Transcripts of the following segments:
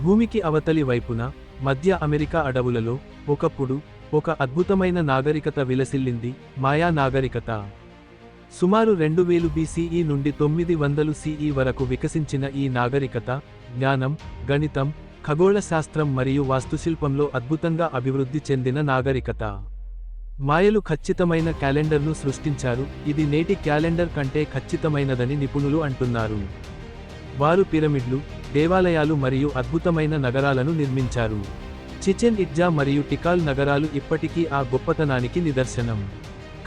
భూమికి అవతలి వైపున మధ్య అమెరికా అడవులలో ఒకప్పుడు ఒక అద్భుతమైన నాగరికత విలసిల్లింది, మాయా నాగరికత. సుమారు 2000 BCE నుండి 900 CE వరకు వికసించిన ఈ నాగరికత జ్ఞానం, గణితం, ఖగోళ శాస్త్రం మరియు వాస్తుశిల్పంలో అద్భుతంగా అభివృద్ధి చెందిన నాగరికత. మాయలు ఖచ్చితమైన క్యాలెండర్ను సృష్టించారు, ఇది నేటి క్యాలెండర్ కంటే ఖచ్చితమైనదని నిపుణులు అంటున్నారు. వారు పిరమిడ్లు, దేవాలయాలు మరియు అద్భుతమైన నగరాలను నిర్మించారు. చిచెన్ ఇట్జా మరియు టికాల్ నగరాలు ఇప్పటికీ ఆ గొప్పతనానికి నిదర్శనం.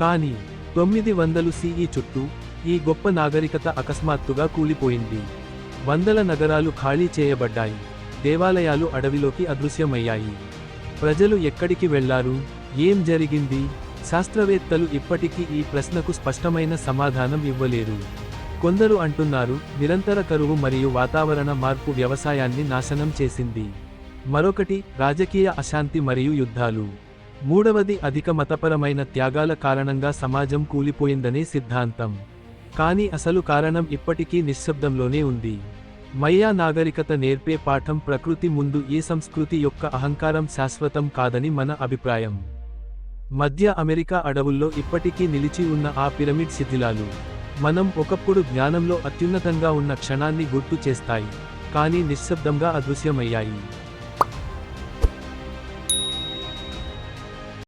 కానీ 900 CE చుట్టూ ఈ గొప్ప నాగరికత అకస్మాత్తుగా కూలిపోయింది. వందల నగరాలు ఖాళీ చేయబడ్డాయి, దేవాలయాలు అడవిలోకి అదృశ్యమయ్యాయి. ప్రజలు ఎక్కడికి వెళ్లారు, ఏం జరిగింది? శాస్త్రవేత్తలు ఇప్పటికీ ఈ ప్రశ్నకు స్పష్టమైన సమాధానం ఇవ్వలేరు. కొందరు అంటున్నారు, నిరంతర కరువు మరియు వాతావరణ మార్పు వ్యవసాయాన్ని నాశనం చేసింది. మరొకటి, రాజకీయ అశాంతి మరియు యుద్ధాలు. మూడవది, అధిక మతపరమైన త్యాగాల కారణంగా సమాజం కూలిపోయిందనే సిద్ధాంతం. కానీ అసలు కారణం ఇప్పటికీ నిశ్శబ్దంలోనే ఉంది. మయా నాగరికత నేర్పే పాఠం ప్రకృతి ముందు ఏ సంస్కృతి యొక్క అహంకారం శాశ్వతం కాదని మన అభిప్రాయం. మధ్య అమెరికా అడవుల్లో ఇప్పటికీ నిలిచి ఉన్న ఆ పిరమిడ్ శిథిలాలు మనం ఒకప్పుడు జ్ఞానంలో అత్యున్నతంగా ఉన్న క్షణాన్ని గుర్తు చేస్తాయి, కానీ నిశ్శబ్దంగా అదృశ్యమయ్యాయి.